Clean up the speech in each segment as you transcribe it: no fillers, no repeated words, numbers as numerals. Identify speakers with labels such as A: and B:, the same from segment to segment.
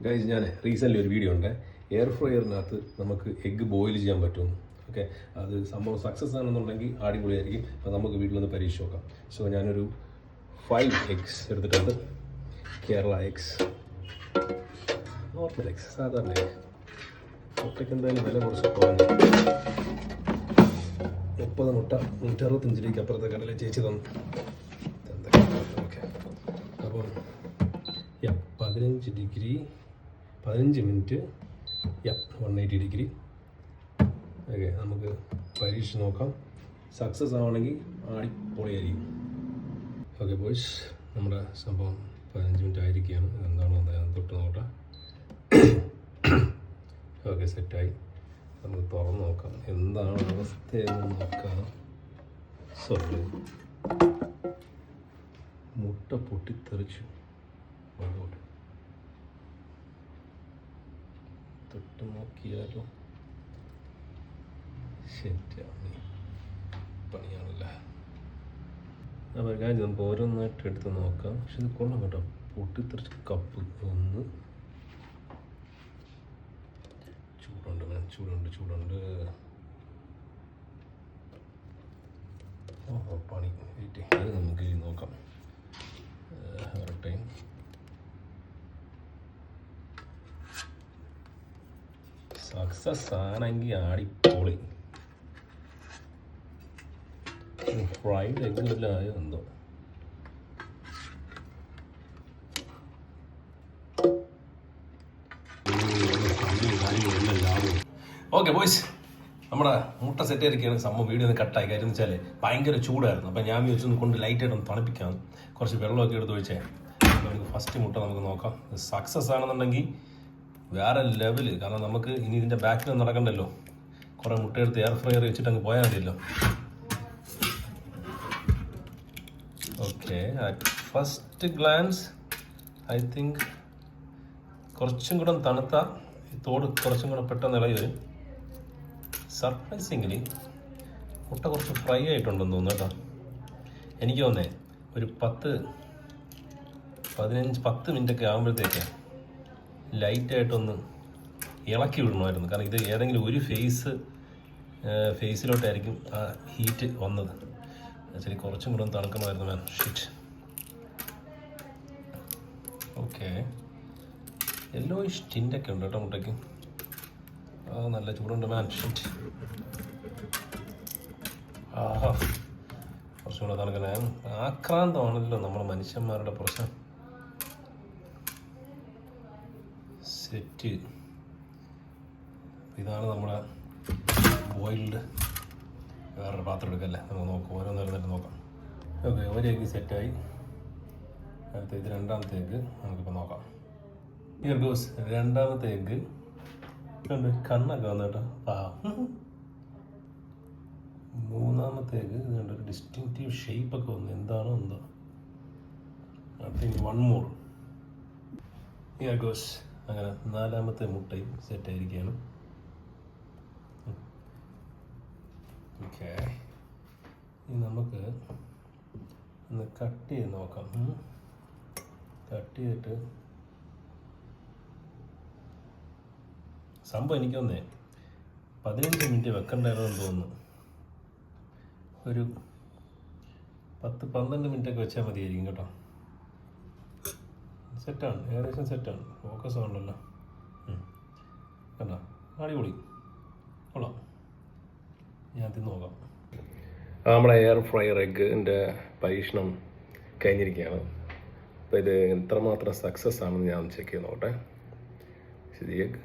A: Guys, ഞാൻ recently ഒരു video ഉണ്ട്, എയർ ഫ്രയറിനകത്ത് നമുക്ക് എഗ്ഗ് ബോയിൽ ചെയ്യാൻ പറ്റുമെന്ന്. ഓക്കെ, അത് സംഭവം സക്സസ് ആണെന്നുണ്ടെങ്കിൽ അടിപൊളിയായിരിക്കും. അപ്പോൾ നമുക്ക് വീട്ടിലൊന്ന് പരീക്ഷ നോക്കാം. സോ ഞാനൊരു 5 eggs എടുത്തിട്ടുണ്ട്. കേരള എഗ്സ്, നോർമൽ എഗ്സ്, സാധാരണ എഗ്. മുട്ടയ്ക്ക് എന്തായാലും വില കുറച്ച് കുറഞ്ഞു. 30 മുട്ട 165 രൂപയ്ക്ക് അപ്പുറത്തെ കടയിൽ ചേച്ചി തന്നു. ഓക്കെ, അപ്പം 15 മിനിറ്റ് 180 ഡിഗ്രി. ഓക്കെ, നമുക്ക് പരീക്ഷ നോക്കാം. സക്സസ് ആവണമെങ്കിൽ അടിപൊളിയായിരിക്കും. ഓക്കെ ബോയ്സ്, നമ്മുടെ സംഭവം 15 മിനിറ്റ് ആയിരിക്കുകയാണ്. എന്താണോ എന്തായാലും തൊട്ട് നോക്കട്ടെ. ഓക്കെ, സെറ്റായി. നമുക്ക് തുറന്ന് നോക്കാം എന്താണ് അവസ്ഥയെന്ന് നോക്കാം. സോറി, മുട്ട പൊട്ടിത്തെറിച്ചു. അതുകൊണ്ട് തൊട്ട് നോക്കിയാലോ. ശരിയാണ്, പണിയാണല്ല. അപ്പോൾ കാര്യം നമുക്ക് ഓരോന്നായിട്ട് എടുത്ത് നോക്കാം. പക്ഷെ ഇത് കൊള്ളാം കേട്ടോ. പൊട്ടിത്തെറിച്ച കപ്പ് ഒന്ന്. ചൂടുണ്ട്. ഓഹോ, പണി. വെയിറ്റ്, അത് നമുക്ക് നോക്കാം. വരട്ടെ. സക്സസ് ആണെങ്കിൽ അടിപൊളി. ഫ്രൈഡ് എഗ് വല്ല ആയോ എന്തോ. ഓക്കെ ബോയ്സ്, നമ്മുടെ മുട്ട സെറ്റ് ആയിരിക്കുകയാണ്. സംഭവം വീഡിയോ ഒന്ന് കട്ടായി. കാര്യം എന്ന് വെച്ചാൽ ഭയങ്കര ചൂടായിരുന്നു. അപ്പം ഞാൻ വിചാരിച്ചൊന്ന് കൊണ്ട് ലൈറ്റായിട്ടൊന്ന് തണുപ്പിക്കാം. കുറച്ച് വെള്ളമൊക്കെ എടുത്ത് ഒഴിച്ചേ. നമുക്ക് ഫസ്റ്റ് മുട്ട നമുക്ക് നോക്കാം. സക്സസ് ആണെന്നുണ്ടെങ്കിൽ വേറെ ലെവല്. കാരണം നമുക്ക് ഇനി ഇതിൻ്റെ ബാക്കിലൊന്നും നടക്കണ്ടല്ലോ. കുറേ മുട്ടയെടുത്ത് എയർ ഫ്രയർ വെച്ചിട്ട് അങ്ങ് പോയാൽ മതിയല്ലോ. Okay, at first glance I think കുറച്ചും കൂടെ തണുത്ത തോട് കുറച്ചും കൂടെ പെട്ടെന്ന് ഇളകി വരും. സർപ്രൈസിംഗിലി മുട്ട കുറച്ച് ഫ്രൈ ആയിട്ടുണ്ടെന്ന് തോന്നുന്നു കേട്ടോ. എനിക്ക് തോന്നേ ഒരു 10 മിനിറ്റൊക്കെ ആകുമ്പോഴത്തേക്ക് ലൈറ്റായിട്ടൊന്ന് ഇളക്കി വിടണമായിരുന്നു. കാരണം ഇത് ഏതെങ്കിലും ഒരു ഫേസിലോട്ടായിരിക്കും ആ ഹീറ്റ് വന്നത്. ശരി, കുറച്ചും കൂടെ ഒന്ന് തണുക്കണമായിരുന്നു മാൻ. ഷിറ്റ്. ഓക്കെ, യെല്ലോയിഷ് ടിൻ്റൊക്കെ ഉണ്ട് കേട്ടോ മുട്ടയ്ക്ക്. ആ, നല്ല ചൂടുണ്ട് മാൻ. ഷിറ്റ്. ആഹാ, കുറച്ചും കൂടെ തണുക്കണേ. ആക്രാന്തമാണല്ലോ നമ്മൾ മനുഷ്യന്മാരുടെ പ്രശ്നം. സെറ്റ്. ഇതാണ് നമ്മുടെ ബോയിൽഡ്. വേറൊരു പാത്രം എടുക്കല്ലേ, നമുക്ക് നോക്കാം. ഓരോന്നേരം നോക്കാം. ഓക്കെ, ഒരു എഗ് സെറ്റായി. അടുത്ത ഇത് രണ്ടാമത്തെ എഗ്ഗ് നമുക്കിപ്പോൾ നോക്കാം. ഹിയർ ഗോസ് രണ്ടാമത്തെ എഗ്ഗ്. കണ്ട് കണ്ണൊക്കെ വന്നു കേട്ടോ. മൂന്നാമത്തെ എഗ്ഗ് കണ്ടൊരു ഡിസ്റ്റിങ്റ്റീവ് ഷേപ്പൊക്കെ വന്നു. എന്താണോ എന്തോ. I think 1 more. Here goes. അങ്ങനെ നാലാമത്തെ മുട്ടയും സെറ്റായിരിക്കുകയാണ്. ഓക്കെ, ഇനി നമുക്ക് ഒന്ന് കട്ട് ചെയ്ത് നോക്കാം. കട്ട് ചെയ്തിട്ട് സംഭവം എനിക്ക് തോന്നേ 15 മിനിറ്റ് വെക്കണ്ടായിരുന്നെന്ന് തോന്നുന്നു. ഒരു 10-12 മിനിറ്റൊക്കെ വെച്ചാൽ മതിയായിരിക്കും കേട്ടോ. സെറ്റാണ്, ഏകദേശം സെറ്റാണ്. ഫോക്കസ് ആണല്ലോ. കണ്ടോ, അടിപൊളി, കൊള്ളാം. ഞാൻ തിന്ന് നോക്കാം. നമ്മുടെ എയർ ഫ്രയർ എഗ്ഗിൻ്റെ പരീക്ഷണം കഴിഞ്ഞിരിക്കുകയാണ്. അപ്പോൾ ഇത് എത്രമാത്രം സക്സസ് ആണെന്ന് ഞാൻ ചെക്ക് ചെയ്ത് നോക്കട്ടെ. ശരി, എഗ്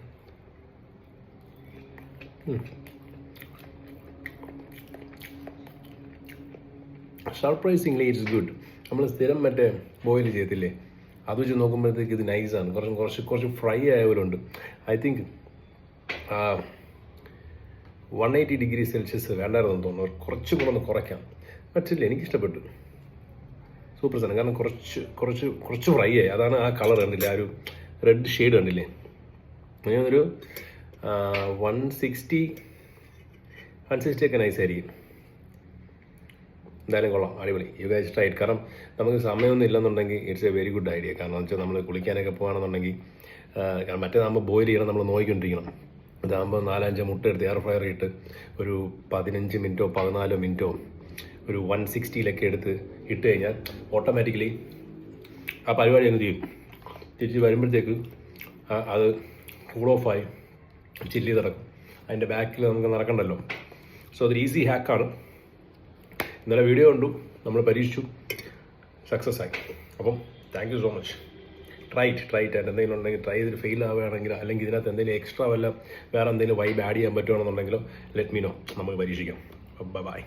A: സർപ്രൈസിംഗ്ലി ഇറ്റ്സ് ഗുഡ്. നമ്മൾ സ്ഥിരം മറ്റേ ബോയിൽ ചെയ്തില്ലേ, അത് വെച്ച് നോക്കുമ്പോഴത്തേക്ക് ഇത് നൈസാണ്. കുറച്ച് ഫ്രൈ ആയവരുണ്ട്. ഐ തിങ്ക് 180 ഡിഗ്രി സെൽഷ്യസ് വേണ്ടായിരുന്നു തോന്നുന്നു. കുറച്ചും കൂടെ ഒന്ന് കുറയ്ക്കാം. പറ്റില്ല, എനിക്കിഷ്ടപ്പെട്ടു. സൂപ്പർ സാധനം. കാരണം കുറച്ച് ഫ്രൈ ആയി. അതാണ് ആ കളർ കണ്ടില്ലേ, ആ ഒരു റെഡ് ഷെയ്ഡ് കണ്ടില്ലേ. ഒരു 160 ഒക്കെ നൈസായിരിക്കും. എന്തായാലും കൊള്ളാം, അടിപൊളി. You guys try it. കാരണം നമുക്ക് സമയമൊന്നും ഇല്ലെന്നുണ്ടെങ്കിൽ it's a very good idea. കാരണം എന്ന് വെച്ചാൽ നമ്മൾ കുളിക്കാനൊക്കെ പോകുകയാണെന്നുണ്ടെങ്കിൽ മറ്റേതാകുമ്പോൾ ബോയിൽ ചെയ്യണം, നമ്മൾ നോക്കിക്കൊണ്ടിരിക്കണം. ഇതാകുമ്പോൾ 4-5 മുട്ട എടുത്ത് എയർ ഫ്രയർ ഇട്ട് ഒരു 15 മിനിറ്റോ 14 മിനിറ്റോ ഒരു 160-ലൊക്കെ എടുത്ത് ഇട്ട് കഴിഞ്ഞാൽ ഓട്ടോമാറ്റിക്കലി ആ പരിപാടി എന്ത് ചെയ്യും, തിരിച്ച് വരുമ്പോഴത്തേക്ക് അത് കൂൾ ഓഫായി ചില്ലി നടക്കും. അതിൻ്റെ ബാക്കിൽ നമുക്ക് നടക്കണ്ടല്ലോ. സോ അതൊരു ഈസി ഹാക്കാണ്. ഇന്നലെ വീഡിയോ കണ്ടു, നമ്മൾ പരീക്ഷിച്ചു, സക്സസ് ആയി. അപ്പം thank you so much. Try it. എന്തെങ്കിലും ഉണ്ടെങ്കിൽ ട്രൈ ചെയ്തിട്ട് ഫെയിൽ ആവുകയാണെങ്കിൽ, അല്ലെങ്കിൽ ഇതിനകത്ത് എന്തെങ്കിലും എക്സ്ട്രാ വല്ല വേറെ എന്തെങ്കിലും വൈബ് ആഡ് ചെയ്യാൻ പറ്റുകയാണെന്നുണ്ടെങ്കിലോ ലെറ്റ് മീ നോ, നമുക്ക് പരീക്ഷിക്കാം. ബൈ.